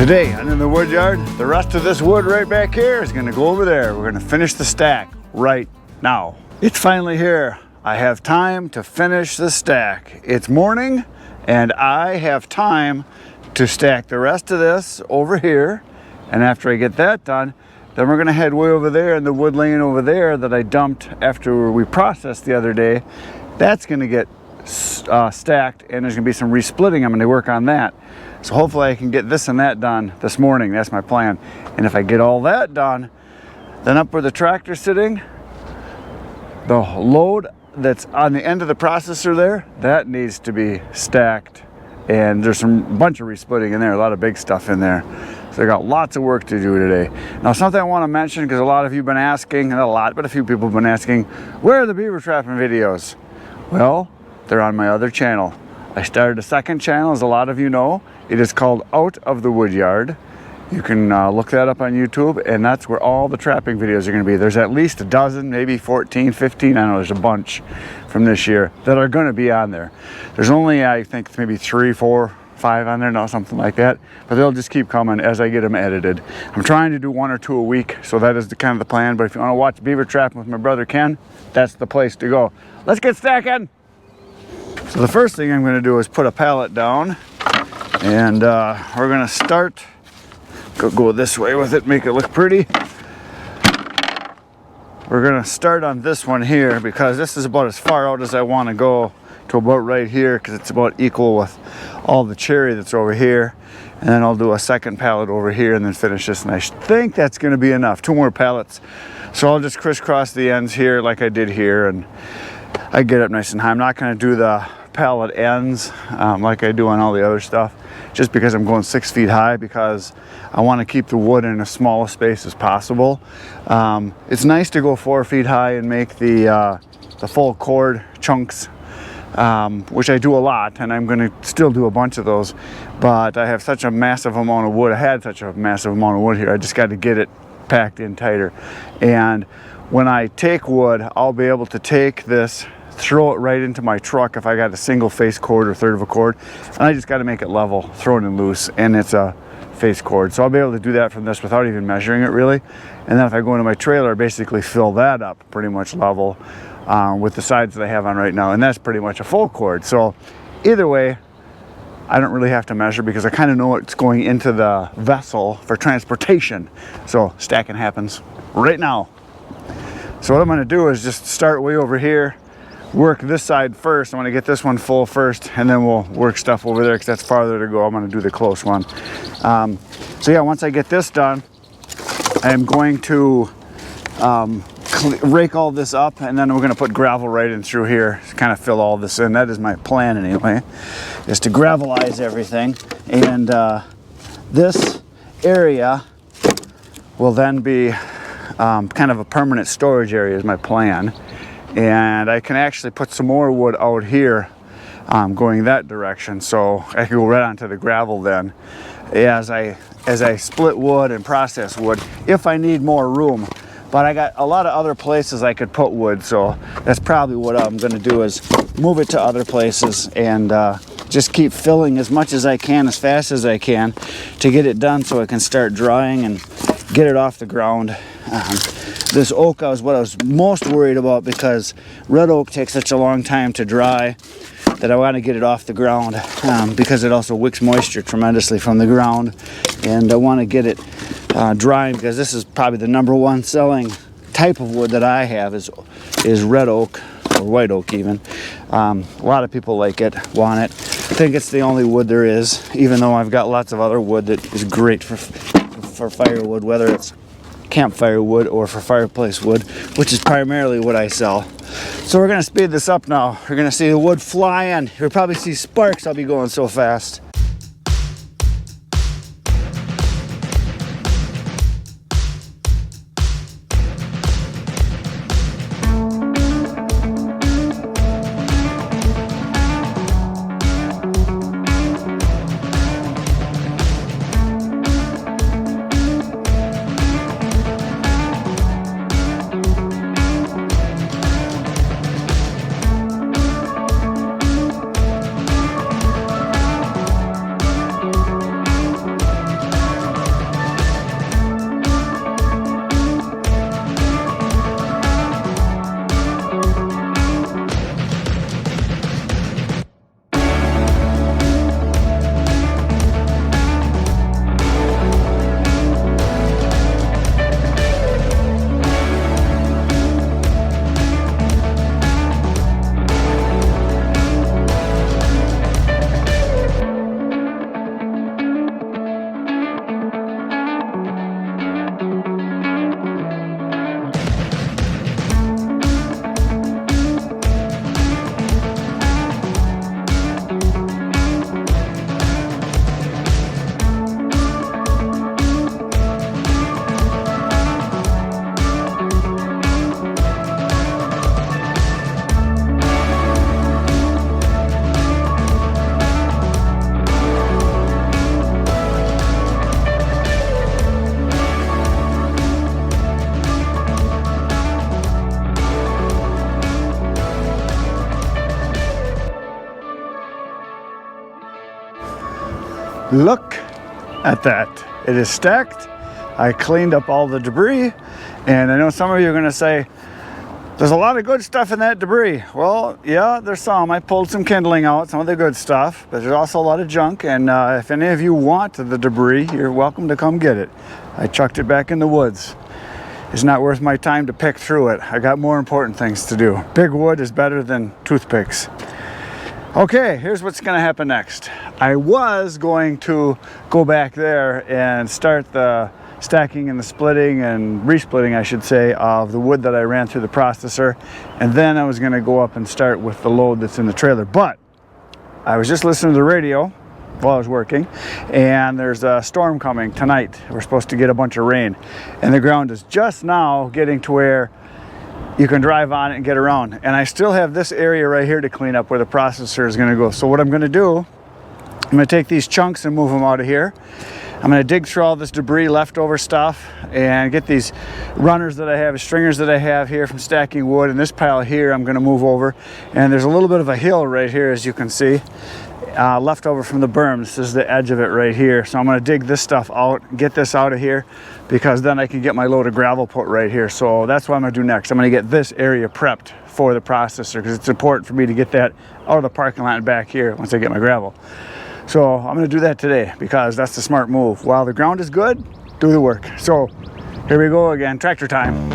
Today, I'm in the wood yard. The rest of this wood right back here is gonna go over there. We're gonna finish the stack right now. It's finally here. I have time to finish the stack. It's morning and I have time to stack the rest of this over here. And after I get that done, then we're gonna head way over there, and the wood laying over there that I dumped after we processed the other day, that's gonna get stacked, and there's gonna be some resplitting. I'm gonna work on that. So hopefully I can get this and that done this morning. That's my plan. And if I get all that done, then up where the tractor's sitting, the load that's on the end of the processor there, that needs to be stacked. And there's some bunch of resplitting in there, a lot of big stuff in there. So I got lots of work to do today. Now something I want to mention, because a lot of you have been asking, not a lot, but a few people have been asking, where are the beaver trapping videos? Well, they're on my other channel. I started a second channel, as a lot of you know. It is called Out of the Woodyard. You can look that up on YouTube, and that's where all the trapping videos are going to be. There's at least a dozen, maybe 14, 15, I don't know, there's a bunch from this year that are going to be on there. There's only, I think, maybe 3, 4, 5 on there now, something like that, but they'll just keep coming as I get them edited. I'm trying to do 1 or 2 a week, so that is the kind of the plan. But if you want to watch beaver trapping with my brother Ken, that's the place to go. Let's get stacking. So the first thing I'm going to do is put a pallet down, and we're going to start, go this way with it, make it look pretty. We're going to start on this one here, because this is about as far out as I want to go, to about right here, because it's about equal with all the cherry that's over here. And then I'll do a second pallet over here and then finish this, and I think that's going to be enough. 2 more pallets. So I'll just crisscross the ends here like I did here, and I get up nice and high. I'm not going to do the pallet ends like I do on all the other stuff, just because I'm going 6 feet high, because I want to keep the wood in as small a space as possible. It's nice to go 4 feet high and make the full cord chunks, which I do a lot, and I'm going to still do a bunch of those, but I have such a massive amount of wood. I had such a massive amount of wood here. I just got to get it packed in tighter. And when I take wood, I'll be able to take this, throw it right into my truck if I got a single face cord or third of a cord, and I just got to make it level, throw it in loose, and it's a face cord. So I'll be able to do that from this without even measuring it really. And then if I go into my trailer, I basically fill that up pretty much level with the sides that I have on right now, and that's pretty much a full cord. So either way, I don't really have to measure, because I kind of know what's going into the vessel for transportation. So stacking happens right now. So what I'm going to do is just start way over here, work this side first. I want to get this one full first, and then we'll work stuff over there, because that's farther to go. I'm going to do the close one. So yeah, once I get this done, I'm going to rake all this up, and then we're going to put gravel right in through here to kind of fill all this in. That is my plan anyway, is to gravelize everything, and this area will then be kind of a permanent storage area is my plan. And I can actually put some more wood out here going that direction, so I can go right onto the gravel then as I split wood and process wood if I need more room. But I got a lot of other places I could put wood, so that's probably what I'm going to do, is move it to other places and just keep filling as much as I can, as fast as I can, to get it done so I can start drying and get it off the ground. This oak was what I was most worried about, because red oak takes such a long time to dry that I want to get it off the ground, because it also wicks moisture tremendously from the ground, and I want to get it drying, because this is probably the #1 selling type of wood that I have is red oak, or white oak even. A lot of people like it, want it. I think it's the only wood there is, even though I've got lots of other wood that is great for firewood, whether it's campfire wood or for fireplace wood, which is primarily what I sell. So we're going to speed this up now. You're going to see the wood flying. You'll probably see sparks. I'll be going so fast. Look at that. It is stacked. I cleaned up all the debris, and I know some of you are going to say, there's a lot of good stuff in that debris. Well, yeah, there's some. I pulled some kindling out, some of the good stuff, but there's also a lot of junk, and if any of you want the debris, you're welcome to come get it. I chucked it back in the woods. It's not worth my time to pick through it. I got more important things to do. Big wood is better than toothpicks. Okay, here's what's going to happen next. I was going to go back there and start the stacking and the splitting and resplitting, I should say, of the wood that I ran through the processor, and then I was going to go up and start with the load that's in the trailer. But I was just listening to the radio while I was working, and there's a storm coming tonight. We're supposed to get a bunch of rain, and the ground is just now getting to where you can drive on it and get around. And I still have this area right here to clean up where the processor is going to go. So what I'm going to do, I'm going to take these chunks and move them out of here. I'm going to dig through all this debris, leftover stuff, and get these runners that I have, stringers that I have here from stacking wood. And this pile here I'm going to move over. And there's a little bit of a hill right here, as you can see, left over from the berm. This is the edge of it right here. So I'm going to dig this stuff out, get this out of here, because then I can get my load of gravel put right here. So that's what I'm going to do next. I'm going to get this area prepped for the processor, because it's important for me to get that out of the parking lot and back here once I get my gravel. So I'm going to do that today, because that's the smart move. While the ground is good, do the work. So here we go again, tractor time.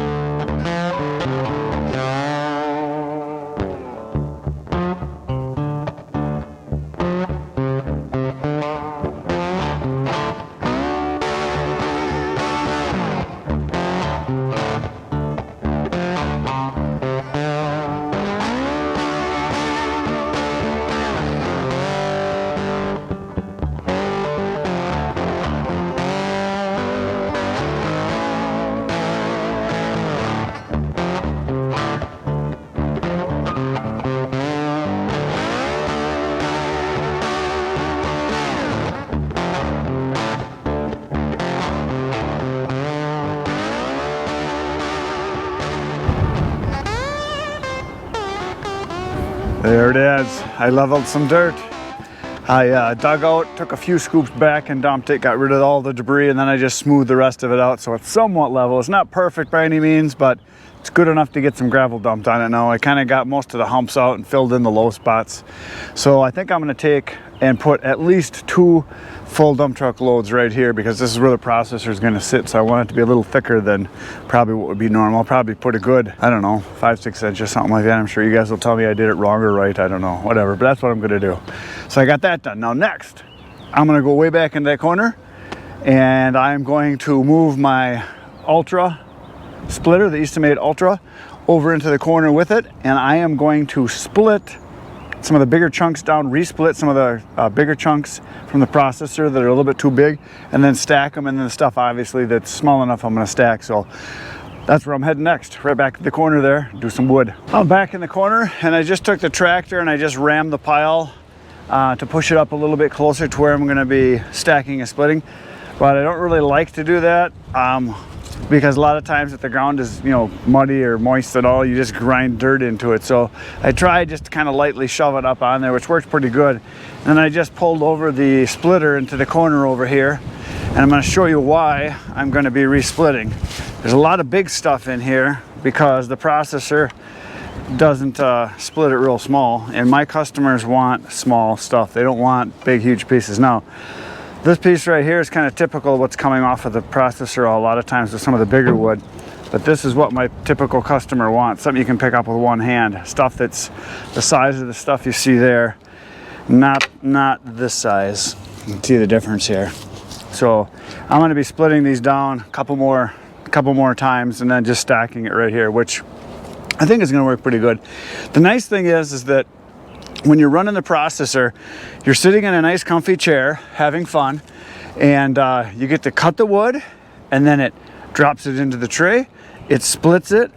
There it is. I leveled some dirt. I dug out, took a few scoops back and dumped it, got rid of all the debris, and then I just smoothed the rest of it out so it's somewhat level. It's not perfect by any means, but it's good enough to get some gravel dumped on it now. I kind of got most of the humps out and filled in the low spots. So I think I'm going to take and put at least 2 full dump truck loads right here, because this is where the processor is going to sit. So I want it to be a little thicker than probably what would be normal. I'll probably put a good, I don't know, 5-6 inches, something like that. I'm sure you guys will tell me I did it wrong or right. I don't know, whatever, but that's what I'm going to do. So I got that done. Now next, I'm going to go way back in that corner, and I'm going to move my Ultra splitter, the Eastonmade ULTRA, over into the corner with it, and I am going to split some of the bigger chunks down, resplit some of the bigger chunks from the processor that are a little bit too big, and then stack them, and then the stuff obviously that's small enough I'm going to stack. So that's where I'm heading next, right back to the corner there, do some wood. I'm back in the corner, and I just took the tractor and I just rammed the pile to push it up a little bit closer to where I'm going to be stacking and splitting. But I don't really like to do that because a lot of times if the ground is, you know, muddy or moist at all, you just grind dirt into it. So I tried just to kind of lightly shove it up on there, which worked pretty good. And then I just pulled over the splitter into the corner over here, and I'm going to show you why I'm going to be resplitting. There's a lot of big stuff in here because the processor doesn't split it real small, and my customers want small stuff. They don't want big, huge pieces. Now, this piece right here is kind of typical of what's coming off of the processor a lot of times with some of the bigger wood, but this is what my typical customer wants, something you can pick up with one hand, stuff that's the size of the stuff you see there, not this size. You can see the difference here. So I'm going to be splitting these down a couple more times and then just stacking it right here, which I think is going to work pretty good. The nice thing is that when you're running the processor, you're sitting in a nice comfy chair having fun, and you get to cut the wood, and then it drops it into the tray, it splits it.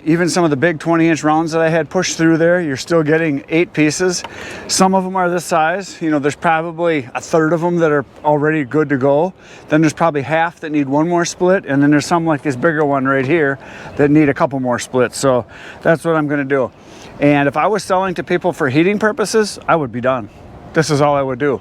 Even some of the big 20-inch rounds that I had pushed through there, you're still getting 8 pieces. Some of them are this size. You know, there's probably a third of them that are already good to go. Then there's probably half that need one more split, and then there's some like this bigger one right here that need a couple more splits. So that's what I'm going to do. And if I was selling to people for heating purposes, I would be done. This is all I would do.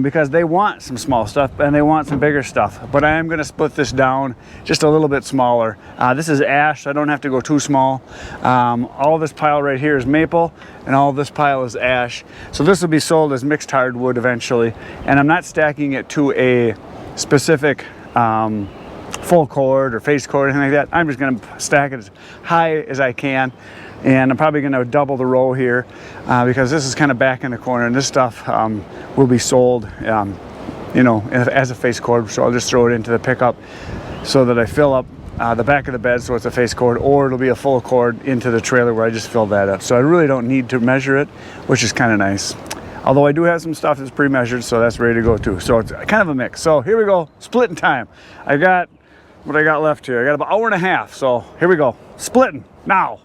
because they want some small stuff and they want some bigger stuff. But I am going to split this down just a little bit smaller. This is ash, so I don't have to go too small. All this pile right here is maple, and all this pile is ash. So this will be sold as mixed hardwood eventually. And I'm not stacking it to a specific full cord or face cord or anything like that. I'm just going to stack it as high as I can. And I'm probably going to double the row here because this is kind of back in the corner, and this stuff will be sold, you know, as a face cord. So I'll just throw it into the pickup so that I fill up the back of the bed so it's a face cord, or it'll be a full cord into the trailer where I just fill that up. So I really don't need to measure it, which is kind of nice. Although I do have some stuff that's pre-measured, so that's ready to go too. So it's kind of a mix. So here we go, splitting time. I got what I got left here. I got about an hour and a half. So here we go, splitting now.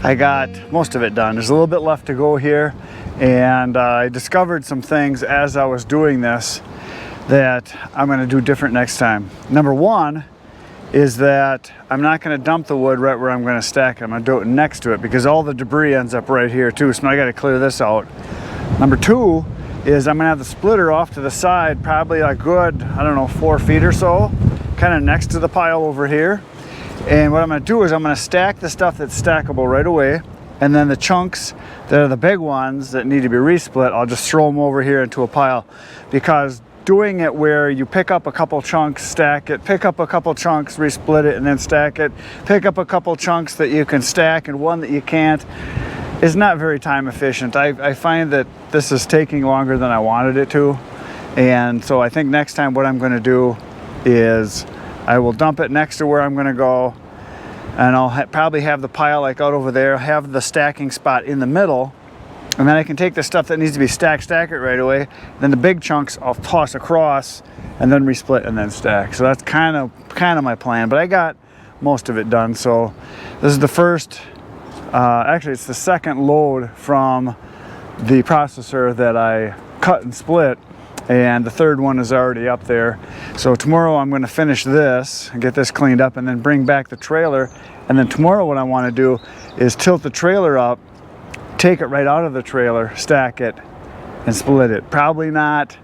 I got most of it done. There's a little bit left to go here, and I discovered some things as I was doing this that I'm going to do different next time. Number one is that I'm not going to dump the wood right where I'm going to stack it. I'm going to do it next to it because all the debris ends up right here too, so I got to clear this out. Number two is I'm going to have the splitter off to the side, probably a good, I don't know, 4 feet or so, kind of next to the pile over here. And what I'm going to do is I'm going to stack the stuff that's stackable right away, and then the chunks that are the big ones that need to be resplit, I'll just throw them over here into a pile. Because doing it where you pick up a couple chunks, stack it, pick up a couple chunks, resplit it, and then stack it, pick up a couple chunks that you can stack and one that you can't, is not very time efficient. I find that this is taking longer than I wanted it to. And so I think next time what I'm going to do is I will dump it next to where I'm going to go, and I'll probably have the pile like out over there, have the stacking spot in the middle, and then I can take the stuff that needs to be stacked, stack it right away. Then the big chunks I'll toss across and then resplit and then stack. So that's kind of my plan. But I got most of it done. So this is the first, actually it's the second load from the processor that I cut and split, and the third one is already up there. So tomorrow I'm going to finish this and get this cleaned up and then bring back the trailer. And then tomorrow what I want to do is tilt the trailer up, take it right out of the trailer, stack it, and split it. Probably not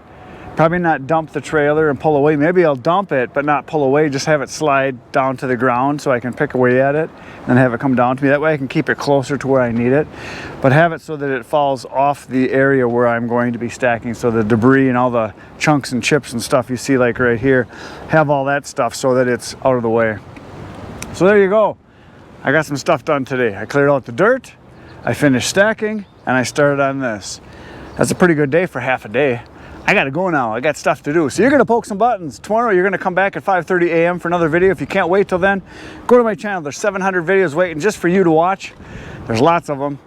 dump the trailer and pull away. Maybe I'll dump it but not pull away, just have it slide down to the ground so I can pick away at it and have it come down to me. That way I can keep it closer to where I need it, but have it so that it falls off the area where I'm going to be stacking, so the debris and all the chunks and chips and stuff you see like right here, have all that stuff so that it's out of the way. So there you go. I got some stuff done today. I cleared out the dirt, I finished stacking, and I started on this. That's a pretty good day for half a day. I gotta go now, I got stuff to do. So you're gonna poke some buttons. Tomorrow you're gonna come back at 5:30 a.m. for another video. If you can't wait till then, go to my channel. There's 700 videos waiting just for you to watch. There's lots of them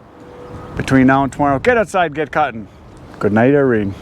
between now and tomorrow. Get outside, get cutting. Good night, Irene.